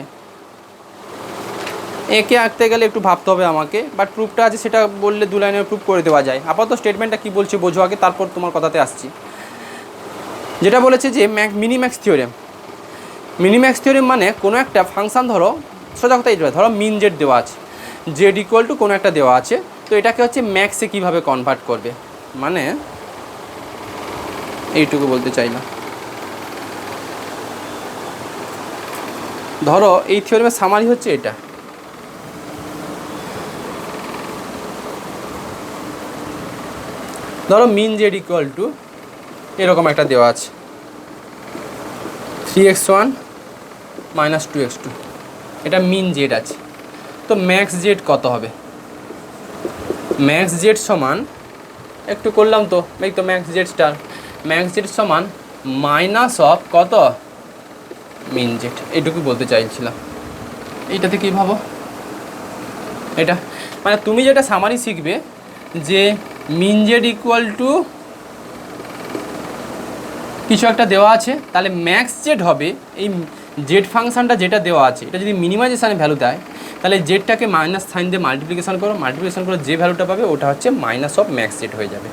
একে আঁকতে গেলে একটু ভাবতে হবে আমাকে, বাট প্রুফটা আছে, সেটা বললে 2 লাইনের প্রুফ করে দেওয়া যায়। আপাতত স্টেটমেন্টটা কী বলছে বোঝো আগে, তারপর তোমার কথাতে আসছি। যেটা বলেছে যে মিনিম্যাক্স থিওরেম মানে কোনো একটা ফাংশান, ধরো সোজা কথা এইটা, ধরো মিন জেড দেওয়া আছে, জেড ইকুয়াল টু কোনো একটা দেওয়া আছে, তো এটাকে হচ্ছে ম্যাক্সে কীভাবে কনভার্ট করবে, মানে এইটুকু বলতে চাইলাম। ধরো এই থিওরেমের সামারি হচ্ছে এটা, ধরো মিন জেড ইকুয়াল টু এরকম একটা দেওয়া আছে 3x1 মাইনাস 2x2, এটা মিন জেড আছে, তো ম্যাক্স জেড কত হবে, ম্যাক্স জেড সমান একটু করলাম তো এই তো max Z star, max Z সমান মাইনাস অফ কত মিন জেড, এইটুকু বলতে চাইছিলাম। এইটাতে কী ভাবো, এটা মানে তুমি যেটা সামারি শিখবে যে মিন জেড ইকুয়াল টু কিছু একটা দেওয়া আছে, তাহলে ম্যাক্স জেড হবে এই জেড ফাংশানটা যেটা দেওয়া আছে, এটা যদি মিনিমাইজেশানে ভ্যালু দেয় তাহলে জেডটাকে মাইনাস সাইন দিয়ে মাল্টিপ্লিকেশন করে যে ভ্যালুটা পাবে ওটা হচ্ছে মাইনাস অফ ম্যাক্স জেড হয়ে যাবে,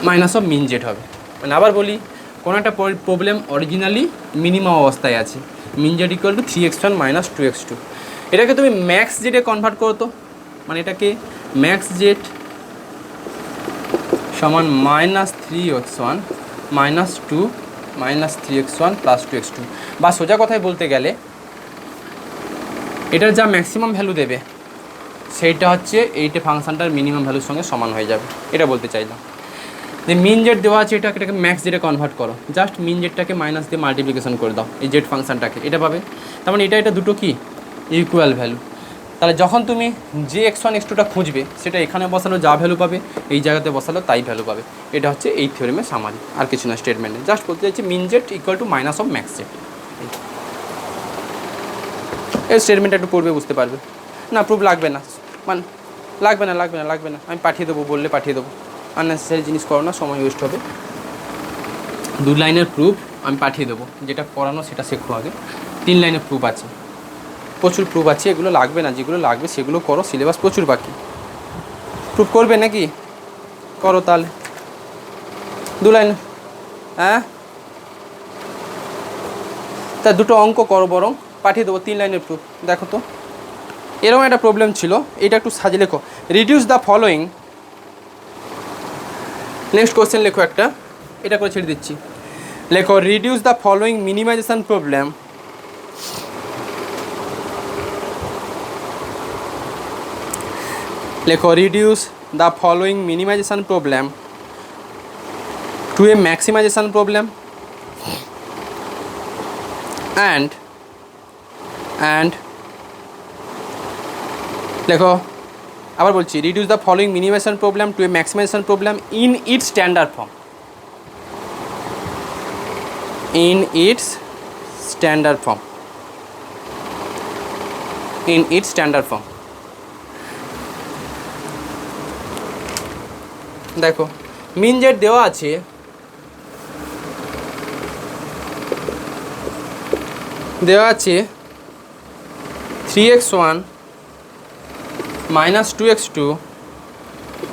মাইনাস অফ মিন জেড হবে। মানে আবার বলি, কোনো একটা প্রবলেম অরিজিনালি মিনিমাম অবস্থায় আছে, min Z equal to 3x1 minus 2x2, এটাকে তুমি ম্যাক্স জেডে কনভার্ট করো, তো মানে এটাকে ম্যাক্স জেড সমান minus 3x1 minus 2 minus 3x1 plus 2x2, বা সোজা কথায় বলতে গেলে এটার যা ম্যাক্সিমাম ভ্যালু দেবে সেইটা হচ্ছে এইটা ফাংশানটার মিনিমাম ভ্যালুর সঙ্গে সমান হয়ে যাবে, এটা বলতে চাইলাম। যে মিন জেড দেওয়া আছে এটাকে ম্যাক্স জেডে কনভার্ট করো, জাস্ট মিন জেডটাকে মাইনাস দিয়ে মাল্টিপ্লিকেশন করে দাও এই জেড ফাংশানটাকে, এটা পাবে। তার মানে এটা দুটো কি ইকুয়াল ভ্যালু, তাহলে যখন তুমি যে x1 x2টা খুঁজবে সেটা এখানে বসালো যা ভ্যালু পাবে, এই জায়গাতে বসালো তাই ভ্যালু পাবে। এটা হচ্ছে এই থিওরেমের সামারি, আর কিছু না স্টেটমেন্টে, জাস্ট বলতে চাইছি min Z equal to minus of max Z. এই স্টেটমেন্টটা একটু পড়বে বুঝতে পারবে। না প্রুফ লাগবে না, লাগবে না, আমি পাঠিয়ে দেবো, বললে পাঠিয়ে দেবো, আননেসেসারি জিনিস করো না, সময় ওয়েস্ট হবে। 2 লাইনের প্রুফ আমি পাঠিয়ে দেবো, যেটা পড়ানো সেটা শেখো আগে। 3 লাইনের প্রুফ আছে, প্রচুর প্রুফ আছে, এগুলো লাগবে না, যেগুলো লাগবে সেগুলো করো, সিলেবাস প্রচুর বাকি। প্রুফ করবে নাকি, করো তাহলে 2 লাইন, হ্যাঁ তা দুটো অঙ্ক করো, বরং পাঠিয়ে দেবো 3 লাইনের প্রুফ। দেখো তো এরকম একটা প্রবলেম ছিল, এটা একটু সাজিয়ে লেখো, reduce the following next question লেখো একটা, এটা করে ছেড়ে দিচ্ছি। লেখো reduce the following minimization problem. লেখো reduce the following minimization problem to a maximization problem and লেখো আবার বলছি, reduce the following minimization problem to a maximization problem in its standard form. in its standard form, in its standard form। দেখো মিন Z দেওয়া আছে, দেওয়া আছে 3x1 minus 2x2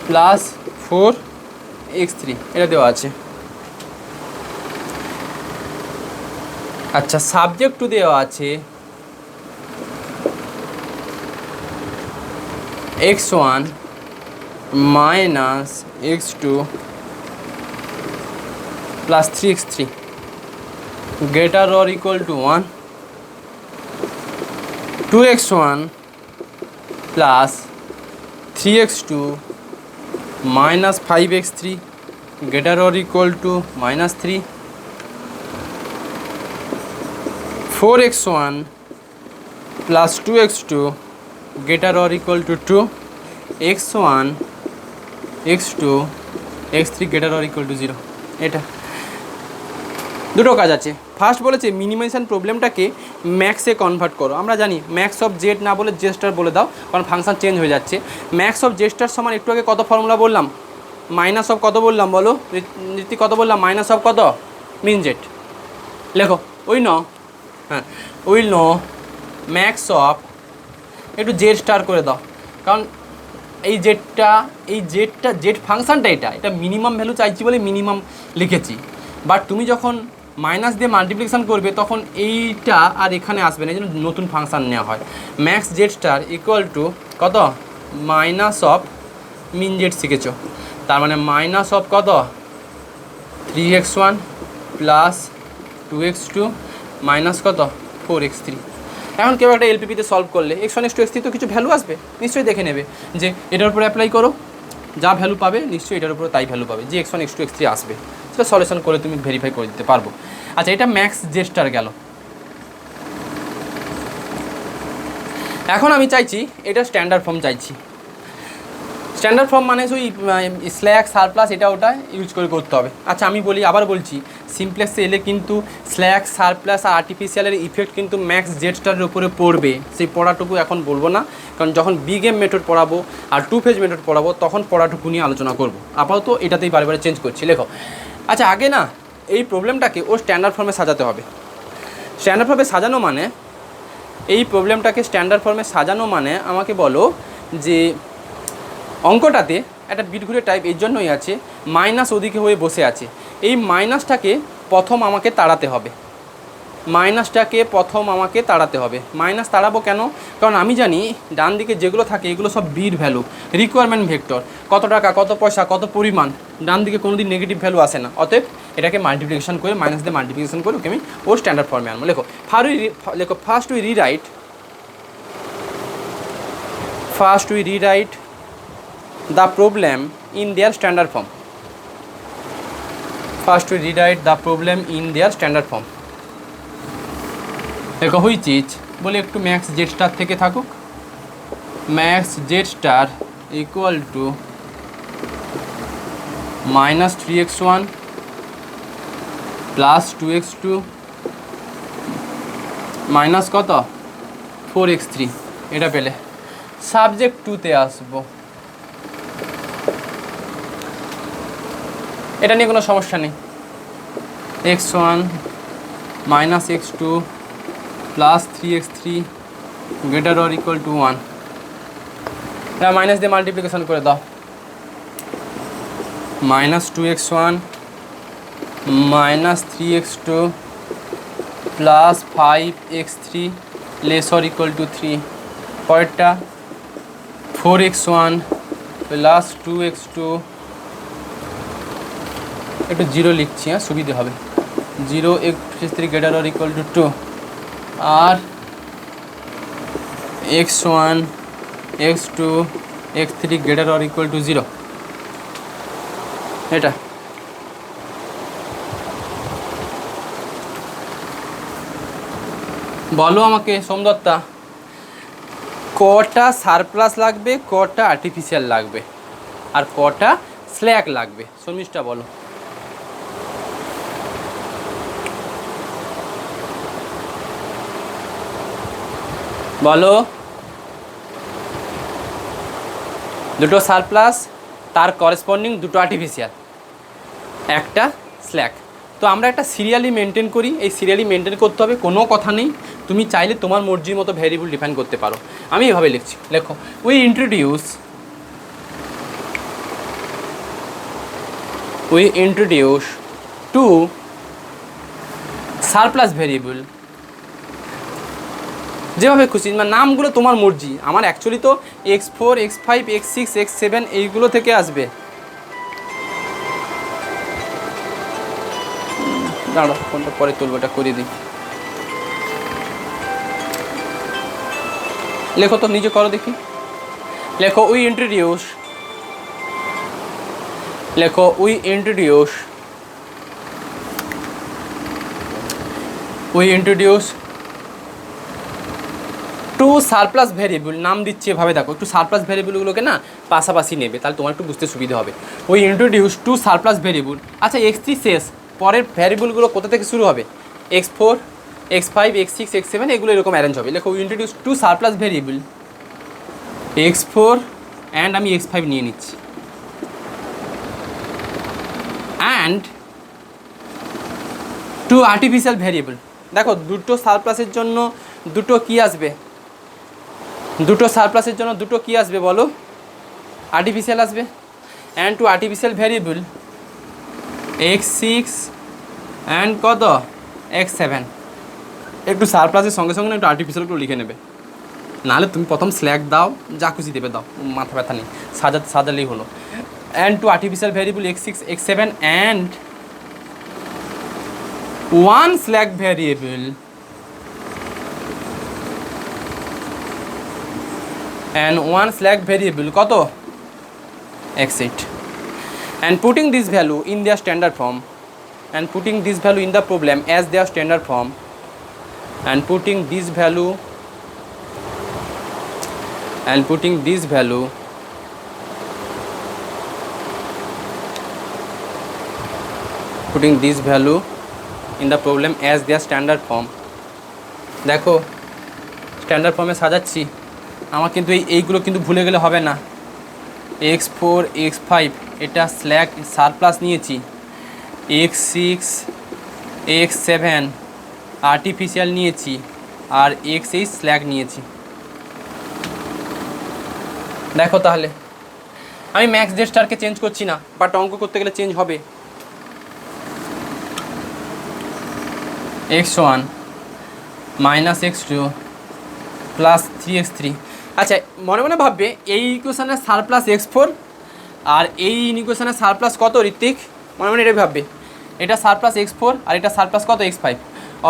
plus 4x3, এটা দেওয়া আছে। আচ্ছা সাবজেক্ট টু দেওয়া আছে x1 minus x2 plus 3x3 greater or equal to 1, 2x1 plus 3x2 minus 5x3 greater or equal to minus 3, 4x1 plus 2x2 greater or equal to 2, x1 x2 x3 greater or equal to 0। এটা দুটো কাজ আছে। First বলেছে minimisation প্রবলেমটাকে ম্যাক্সে convert করো। আমরা জানি max of Z না বলে জে স্টার বলে দাও, কারণ ফাংশন চেঞ্জ হয়ে যাচ্ছে। ম্যাক্স অফ জে স্টার সমান একটু আগে কত ফর্মুলা বললাম, মাইনাস অফ কত বললাম বলো রীতি, কত বললাম, মাইনাস অফ কত, মিন জেড। লেখো ওই ন, হ্যাঁ ওই ন ম্যাক্স অফ একটু জেড স্টার করে দাও, কারণ এই জেডটা জেড ফাংশনটা এটা মিনিমাম ভ্যালু চাইছি বলে মিনিমাম লিখেছি। বাট তুমি যখন মাইনাস দিয়ে মাল্টিপ্লিকেশান করবে তখন এইটা আর এখানে আসবে না, এই জন্য নতুন ফাংশান নেওয়া হয়। Max Z star equal to কত, মাইনাস অফ মিন জেড শিখেছো, তার মানে মাইনাস অফ কত 3x1 প্লাস 2x2 মাইনাস কত 4x3। এখন কেউ একটা এলপিপিতে সলভ করলে x1 x2 x3 তো কিছু ভ্যালু আসবে, নিশ্চয়ই দেখে নেবে যে এটার উপরে অ্যাপ্লাই করো, যা ভ্যালু পাবে নিশ্চয়ই এটার উপরে তাই ভ্যালু পাবে, যে x1 x2 x3 আসবে, সেটা সলিউশন করে তুমি ভেরিফাই করে দিতে পারবো। আচ্ছা এটা ম্যাক্স জে স্টার গেল। এখন আমি চাইছি এটা স্ট্যান্ডার্ড ফর্ম চাইছি। স্ট্যান্ডার্ড ফর্ম মানে ওই স্ল্যাক সারপ্লাস এটা ওটা ইউজ করে করতে হবে। আচ্ছা আমি বলি, আবার বলছি, সিমপ্লেক্সে এলে কিন্তু স্ল্যাক সারপ্লাস আর আর্টিফিশিয়ালের ইফেক্ট কিন্তু ম্যাক্স জেড স্টারের উপরে পড়বে। সেই পড়াটুকু এখন বলবো না, কারণ যখন বিগ এম মেথড পড়াবো আর টু ফেজ মেথড পড়াবো তখন পড়াটুকু নিয়ে আলোচনা করবো। আপাতত এটাতেই বারে বারে চেঞ্জ করছি। লেখো আচ্ছা আগে না এই প্রবলেমটাকে ও স্ট্যান্ডার্ড ফর্মে সাজাতে হবে। স্ট্যান্ডার্ড ফর্মে সাজানো মানে, এই প্রবলেমটাকে স্ট্যান্ডার্ড ফর্মে সাজানো মানে আমাকে বলো যে অঙ্কটাতে একটা বিটঘুরে টাইপ এর জন্যই আছে, মাইনাস ওদিকে হয়ে বসে আছে, এই মাইনাসটাকে প্রথম আমাকে তাড়াতে হবে। মাইনাস তাড়াবো কেন, কারণ আমি জানি ডান দিকে যেগুলো থাকে এগুলো সব বিট ভ্যালু, রিকোয়ারমেন্ট ভেক্টর, কত টাকা কত পয়সা কত পরিমাণ, ডান দিকে কোনো দিন নেগেটিভ ভ্যালু আসে না। অতএব এটাকে মাল্টিপ্লিকেশন করে মাইনাস দিয়ে মাল্টিপ্লিকেশন করে ওকে আমি ওর স্ট্যান্ডার্ড ফর্মে আনবো। First we rewrite the problem in their standard form. First we rewrite the problem in their standard form. দেখো হুইচ ইজ বলে একটু ম্যাক্স জেড স্টার থেকে থাকুক, max Z star equal to minus 3x1 plus 2x2 minus কত 4x3, এটা পেলে subject টুতে আসবো। এটা নিয়ে কোনো সমস্যা নেই, x1 minus x2 plus 3x3 greater or equal two 1, এটা মাইনাস দিয়ে মাল্টিপ্লিকেশন করে দাও, minus 2x1 minus 3x2 plus 5x3 less or equal to 3, পরেরটা 4x1 প্লাস 2x2 একটু জিরো লিখছি, হ্যাঁ সুবিধে হবে। 0 x3 greater or equal to 2 আর x1 x2 x3 greater or equal to 0, এটা বলো আমাকে সোমদত্তা, কটা সারপ্লাস লাগবে, কটা আর্টিফিশিয়াল লাগবে, আর কটা স্ল্যাক লাগবে? শর্মিষ্ঠা বলো। বলো। দুটো সারপ্লাস, তার করেসপন্ডিং দুটো আর্টিফিশিয়াল, একটা স্ল্যাক। তো আমরা একটা সিরিয়ালি মেনটেন করি, এই সিরিয়ালি মেনটেন করতে হবে, কোনো কথা নেই। তুমি চাইলে তোমার মর্জির মতো ভ্যারিয়েবল ডিফাইন করতে পারো। আমি এভাবে লিখছি, লেখো we introduce two surplus variable, যেভাবে খুশি, মানে নামগুলো তোমার মর্জি। আমার অ্যাকচুয়ালি তো x4 x5 x6 x7 এইগুলো থেকে আসবে। দাঁড়ো, কোনটা পরে তুলবো, এটা করিয়ে দিই। লেখো তো, নিজে করো দেখি। লেখো we introduce two surplus variable. নাম দিচ্ছে এভাবে, দেখো একটু সারপ্লাস ভ্যারিয়েবলগুলোকে না পাশাপাশি নেবে, তাহলে তোমার একটু বুঝতে সুবিধা হবে। We introduce two surplus variable. আচ্ছা x3 শেষ, পরের ভ্যারিয়েবলগুলো কোথা থেকে শুরু হবে? x4 x5 x6 x7 এগুলো এরকম অ্যারেঞ্জ হবে। লেখো we introduce two surplus variable x4 and আমি x5 নিয়ে নিচ্ছি, অ্যান্ড টু আর্টিফিশিয়াল ভ্যারিয়েবল। দেখো দুটো সারপ্লাসের জন্য দুটো কি আসবে? দুটো সারপ্লাসের জন্য দুটো কি আসবে বলো? আর্টিফিশিয়াল আসবে। And two artificial variable x6 and কত x7। একটু সারপ্লাসের সঙ্গে সঙ্গে একটু আর্টিফিশিয়ালগুলো লিখে নেবে, নাহলে তুমি প্রথম স্ল্যাক দাও, যা খুশি দেবে দাও, মাথা ব্যথা নেই, সাজালেই হলো। And two artificial variable x6 x7 and one slack variable কত? x8. and putting this value in their standard form and putting this value in the problem as their standard form and putting this value in the problem as their standard form. দেখো standard ফর্মে সাজাচ্ছি, আমার কিন্তু এইগুলো কিন্তু ভুলে গেলে হবে না। x4 x5 এটা স্ল্যাক সারপ্লাস নিয়েছি, x6 x7 আর্টিফিশিয়াল নিয়েছি, আর x8 স্ল্যাক নিয়েছি। দেখো তাহলে আমি ম্যাক্স ডে স্টারকে চেঞ্জ করছি না, বাট অঙ্ক করতে গেলে চেঞ্জ হবে। x1 minus x2 plus 3x3। আচ্ছা মনে মনে ভাববে এই ইকুয়েশনের সারপ্লাস x4 আর এই ইকুয়েশনের সারপ্লাস কত ঋত্বিক? মনে মনে এটা ভাববে, এটা সারপ্লাস x4 আর এটা সারপ্লাস কত x5।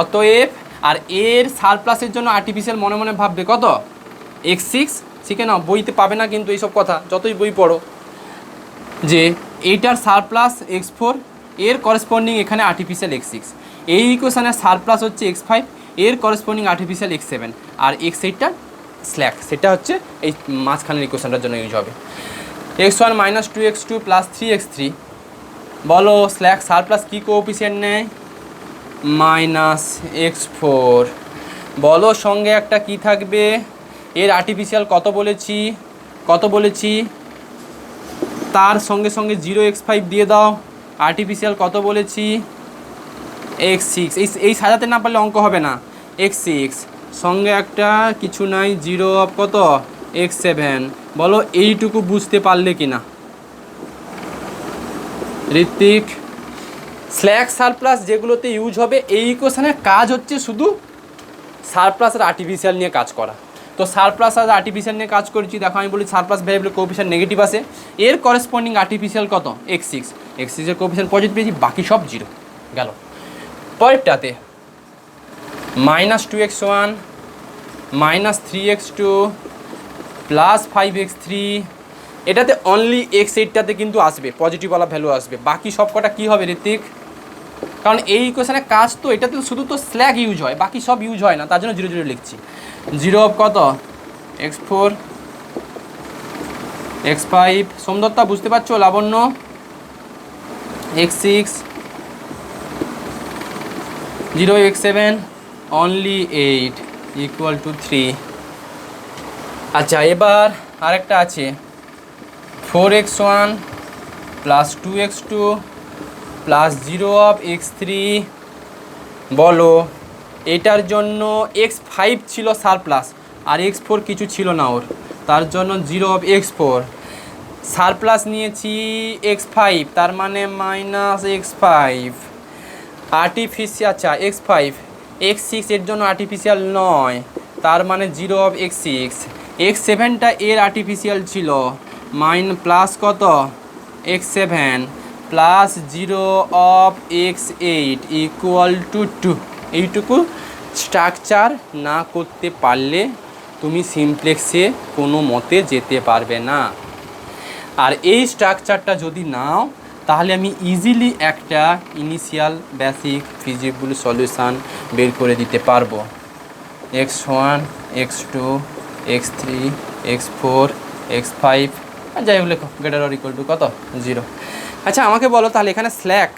অতএব আর এর সারপ্লাসের জন্য আর্টিফিশিয়াল মনে মনে ভাববে কত x6। শিখে নাও, বইতে পাবে না কিন্তু এইসব কথা, যতই বই পড়ো, যে এইটার সারপ্লাস x4, এর করেসপন্ডিং এখানে আর্টিফিশিয়াল x6। এই ইকুয়েশনের সারপ্লাস হচ্ছে x5, এর করেসপন্ডিং আর্টিফিশিয়াল x7, আর x8টা স্ল্যাক, সেটা হচ্ছে এই মাঝখানের ইকুয়েশনটার জন্য ইউজ হবে। x1 minus 2x2 plus 3x3। বলো স্ল্যাক সারপ্লাস কী কোএফিসিয়েন্ট নেয়? Minus x4। বলো সঙ্গে একটা কি থাকবে? এর আর্টিফিশিয়াল কত বলেছি? তার সঙ্গে সঙ্গে 0x5 দিয়ে দাও। আর্টিফিশিয়াল কত বলেছি? x6। এই সাজাতে না পারলে অঙ্ক হবে না। x6 সঙ্গে একটা কিছু নাই, 0 অফ কত x7। বলো এইটুকু বুঝতে পারলে কি না ঋত্বিক? স্ল্যাক সারপ্লাস যেগুলোতে ইউজ হবে এই ইকুয়েশনের কাজ হচ্ছে শুধু সারপ্লাস আর আর্টিফিশিয়াল নিয়ে কাজ করা। তো সারপ্লাস আর আর্টিফিশিয়াল নিয়ে কাজ করছি, দেখো আমি বলি সারপ্লাস ভ্যারিয়েবল কোএফিশিয়েন্ট নেগেটিভ আছে, এর করেসপন্ডিং আর্টিফিশিয়াল কত x6, x6 এর কোএফিশিয়েন্ট পজিটিভ পেয়েছি, বাকি সব জিরো গেল। পরেরটাতে -2x1 -3x2 +5x3, এটাতে অনলি x8টাতে কিন্তু আসবে পজিটিভওয়ালা ভ্যালু আসবে, বাকি সব কটা কী হবে ঋত্বিক? কারণ এই ইকুয়েশনের কাজ তো এটাতে শুধু তো স্ল্যাগ ইউজ হয়, বাকি সব ইউজ হয় না, তার জন্য 0 0 লিখছি। 0 অফ কত x4 x5, সোমদত্তা বুঝতে পারছো? লাবণ্য x6 0 x7 only 8 equal to 3। আচ্ছা এবার আরেকটা আছে 4x1 +2x2 +0 অফ x3, বলো এটার জন্য x5 ছিল সারপ্লাস আর x4 কিছু ছিল না ওর, তার জন্য 0 অফ x4, সারপ্লাস নিয়েছি x5 তার মানে -x5, আর্টিফিশিয়াল আচ্ছা x5 x6 এর জন্য আর্টিফিশিয়াল নয়, তার মানে 0 অফ x6, x7টা এর আর্টিফিশিয়াল ছিল প্লাস কত x7 plus 0 of x8 equal to 2। এইটুকু স্ট্রাকচার না করতে পারলে তুমি সিমপ্লেক্সে কোনো মতে যেতে পারবে না। আর এই স্ট্রাকচারটা যদি নাও তাহলে আমি ইজিলি একটা ইনিশিয়াল বেসিক ফিজিবল সলিউশান বের করে দিতে পারবো। x1 x2 x3 x4 x5 যাই হোক লেখো গ্রেটার অর ইকুয়াল টু কত 0। আচ্ছা আমাকে বলো তাহলে এখানে স্ল্যাক